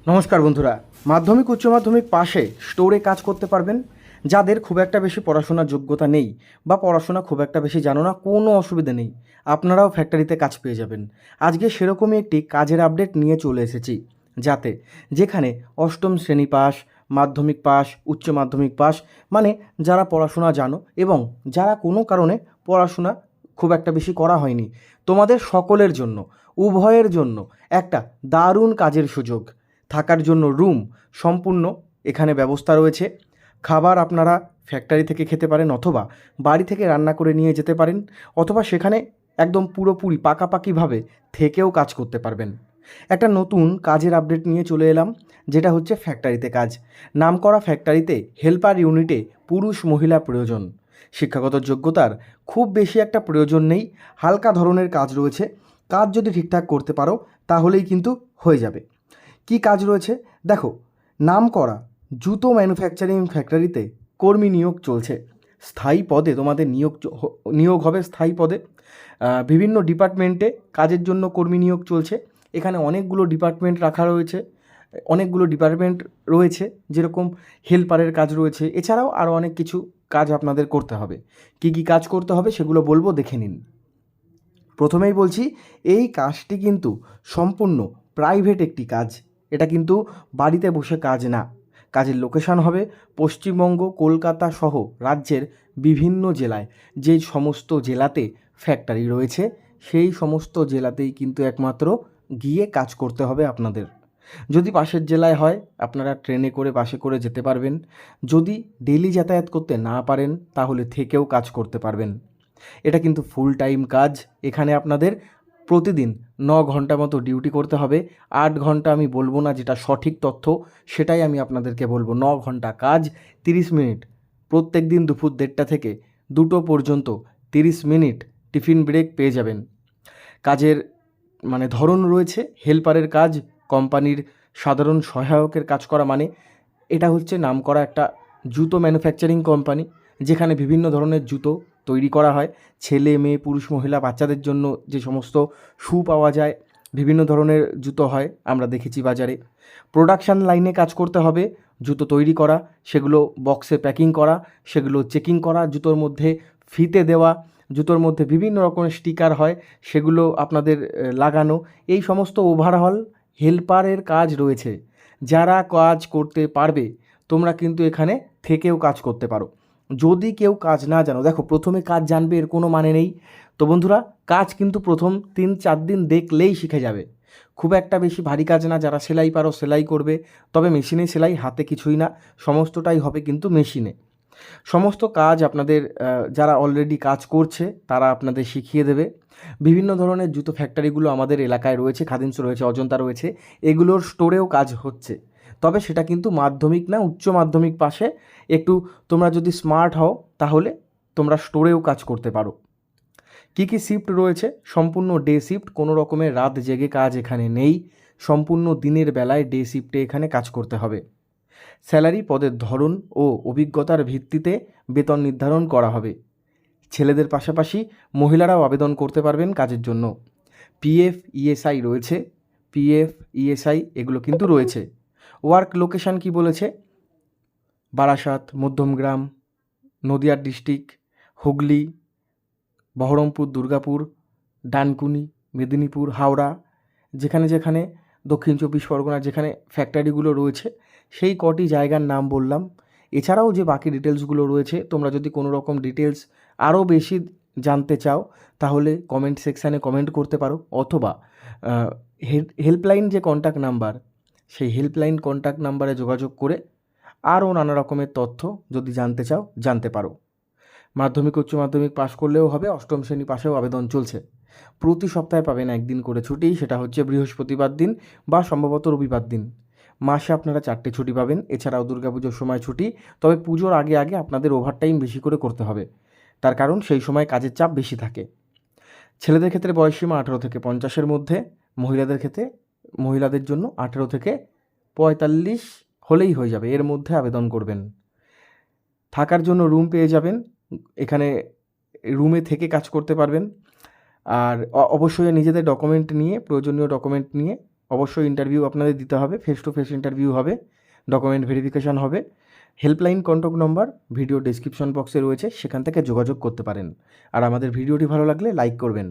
নমস্কার বন্ধুরা, মাধ্যমিক উচ্চ মাধ্যমিক পাশে স্টোরে কাজ করতে পারবেন। যাদের খুব একটা বেশি পড়াশোনার যোগ্যতা নেই বা পড়াশোনা খুব একটা বেশি জানো না, কোনো অসুবিধা নেই, আপনারাও ফ্যাক্টরিতে কাজ পেয়ে যাবেন। আজকে সেরকমই একটি কাজের আপডেট নিয়ে চলে এসেছি, যেখানে অষ্টম শ্রেণী পাস, মাধ্যমিক পাস, উচ্চ মাধ্যমিক পাস, মানে যারা পড়াশোনা জানো এবং যারা কোনো কারণে পড়াশোনা খুব একটা বেশি করা হয়নি, তোমাদের সকলের জন্য, উভয়ের জন্য একটা দারুণ কাজের সুযোগ। থাকার জন্য রুম সম্পূর্ণ এখানে ব্যবস্থা রয়েছে। খাবার আপনারা ফ্যাক্টরি থেকে খেতে পারেন, অথবা বাড়ি থেকে রান্না করে নিয়ে যেতে পারেন, অথবা সেখানে একদম পুরোপুরি পাকাপাকিভাবে থেকেও কাজ করতে পারবেন। একটা নতুন কাজের আপডেট নিয়ে চলে এলাম, যেটা হচ্ছে ফ্যাক্টরিতে কাজ। নামকরা ফ্যাক্টরিতে হেল্পার ইউনিটে পুরুষ মহিলা প্রয়োজন। শিক্ষাগত যোগ্যতার খুব বেশি একটা প্রয়োজন নেই, হালকা ধরনের কাজ রয়েছে। কাজ যদি ঠিকঠাক করতে পারো তাহলেই কিন্তু হয়ে যাবে। কি কাজ রয়েছে দেখো, নামকরা জুতো ম্যানুফ্যাকচারিং ফ্যাক্টরিতে কর্মী নিয়োগ চলছে। স্থায়ী পদে তোমাদের নিয়োগ হবে স্থায়ী পদে। বিভিন্ন ডিপার্টমেন্টে কাজের জন্য কর্মী নিয়োগ চলছে। এখানে অনেকগুলো ডিপার্টমেন্ট রাখা রয়েছে, যেরকম হেল্পারের কাজ রয়েছে, এছাড়াও আরও অনেক কিছু কাজ আপনাদের করতে হবে। কি কি কাজ করতে হবে সেগুলো বলবো, দেখে নিন। প্রথমেই বলছি, এই কাজটি কিন্তু সম্পূর্ণ প্রাইভেট একটি কাজ। এটা কিন্তু বাড়িতে বসে কাজ না। কাজের লোকেশন হবে পশ্চিমবঙ্গ, কলকাতা সহ রাজ্যের বিভিন্ন জেলায়। যে সমস্ত জেলাতে ফ্যাক্টরি রয়েছে সেই সমস্ত জেলাতেই কিন্তু একমাত্র গিয়ে কাজ করতে হবে আপনাদের। যদি পাশের জেলায় হয় আপনারা ট্রেনে করে, বাসে করে যেতে পারবেন। যদি ডেলি যাতায়াত করতে না পারেন তাহলে থেকেও কাজ করতে পারবেন। এটা কিন্তু ফুল টাইম কাজ। এখানে আপনাদের প্রতিদিন 9 ঘন্টা মতো ডিউটি করতে হবে। 8 ঘন্টা আমি বলবো না, যেটা সঠিক তথ্য সেটাই আমি আপনাদেরকে বলবো। 9 ঘন্টা কাজ, 30 মিনিট প্রত্যেক দিন দুপুর 1:30 থেকে 2টো পর্যন্ত 30 মিনিট টিফিন ব্রেক পেয়ে যাবেন। কাজের ধরন রয়েছে হেল্পারের কাজ, কোম্পানির সাধারণ সহায়কের কাজ করা। এটা হচ্ছে নামকরা একটা জুতো ম্যানুফ্যাকচারিং কোম্পানি, যেখানে বিভিন্ন ধরনের জুতো তৈরি করা হয়। ছেলে মেয়ে, পুরুষ মহিলা, বাচ্চাদের জন্য যে সমস্ত শু পাওয়া যায়, বিভিন্ন ধরনের জুতো হয়, আমরা দেখেছি বাজারে। প্রোডাকশান লাইনে কাজ করতে হবে, জুতো তৈরি করা, সেগুলো বক্সে প্যাকিং করা, সেগুলো চেকিং করা, জুতোর মধ্যে ফিতে দেওয়া, জুতোর মধ্যে বিভিন্ন রকমের স্টিকার হয় সেগুলো আপনাদের লাগানো, এই সমস্ত ওভারঅল হেল্পারের কাজ রয়েছে। যারা কাজ করতে পারবে তোমরা কিন্তু এখানে থেকেও কাজ করতে পারো। যদি কেউ কাজ না জানো, দেখো প্রথমে কাজ জানবে এর কোনো মানে নেই। তো বন্ধুরা, কাজ কিন্তু প্রথম 3-4 দিন দেখলেই শিখে যাবে। খুব একটা বেশি ভারী কাজ না। যারা সেলাই পারো সেলাই করবে, তবে মেশিনে সেলাই, হাতে কিছুই না, সমস্তটাই হবে কিন্তু মেশিনে। সমস্ত কাজ আপনাদের যারা অলরেডি কাজ করছে তারা আপনাদের শিখিয়ে দেবে। বিভিন্ন ধরনের জুতো ফ্যাক্টরিগুলো আমাদের এলাকায় রয়েছে, খাদিমস রয়েছে, অজন্তা রয়েছে, এগুলোর স্টোরেও কাজ হচ্ছে। তবে সেটা কিন্তু মাধ্যমিক না, উচ্চ মাধ্যমিক পাশে। একটু তোমরা যদি স্মার্ট হও তাহলে তোমরা স্টোরেও কাজ করতে পারো। কী কী শিফট রয়েছে? সম্পূর্ণ ডে শিফট, কোনো রকমের রাত জেগে কাজ এখানে নেই। সম্পূর্ণ দিনের বেলায় ডে শিফটে এখানে কাজ করতে হবে। স্যালারি পদের ধরন ও অভিজ্ঞতার ভিত্তিতে বেতন নির্ধারণ করা হবে। ছেলেদের পাশাপাশি মহিলারাও আবেদন করতে পারবেন কাজের জন্য। পিএফ, ইএসআই রয়েছে, পিএফ, ইএসআই এগুলো কিন্তু রয়েছে। ওয়ার্ক লোকেশান কি বলেছে? বারাসাত, মধ্যমগ্রাম, নদিয়া ডিস্ট্রিক্ট, হুগলি, বহরমপুর, দুর্গাপুর, ডানকুনি, মেদিনীপুর, হাওড়া, যেখানে যেখানে দক্ষিণ 24 পরগনা যেখানে ফ্যাক্টরিগুলো রয়েছে সেই কটি জায়গার নাম বললাম। এছাড়াও যে বাকি ডিটেলসগুলো রয়েছে, তোমরা যদি কোনো রকম ডিটেলস আরও বেশি জানতে চাও তাহলে কমেন্ট সেকশানে কমেন্ট করতে পারো, অথবা হেল্পলাইন যে কন্ট্যাক্ট নাম্বার, সেই হেল্পলাইন কন্ট্যাক্ট নাম্বারে যোগাযোগ করে আরও নানা রকমের তথ্য যদি জানতে চাও জানতে পারো। মাধ্যমিক উচ্চ মাধ্যমিক পাশ করলেও হবে, অষ্টম শ্রেণী পাশেও আবেদন চলছে। প্রতি সপ্তাহে পাবেন একদিন করে ছুটি, সেটা হচ্ছে বৃহস্পতিবার দিন বা সম্ভবত রবিবার দিন। মাসে আপনারা 4টে ছুটি পাবেন। এছাড়াও দুর্গাপুজোর সময় ছুটি, তবে পুজোর আগে আগে আপনাদের ওভারটাইম বেশি করে করতে হবে, তার কারণ সেই সময় কাজের চাপ বেশি থাকে। ছেলেদের ক্ষেত্রে বয়সসীমা 18 থেকে 50-এর মধ্যে, মহিলাদের জন্য 18 থেকে 45 হলেই হয়ে যাবে, এর মধ্যে আবেদন করবেন। থাকার জন্য রুম পেয়ে যাবেন, এখানে রুমে থেকে কাজ করতে পারবেন। আর অবশ্যই নিজেদের ডকুমেন্ট নিয়ে, প্রয়োজনীয় ডকুমেন্ট নিয়ে অবশ্যই ইন্টারভিউ আপনাদের দিতে হবে, ফেস টু ফেস ইন্টারভিউ হবে, ডকুমেন্ট ভেরিফিকেশান হবে। Helpline contact number video description বক্সে রয়েছে, সেখান থেকে যোগাযোগ করতে পারেন। আর আমাদের ভিডিওটি ভালো লাগলে লাইক করবেন।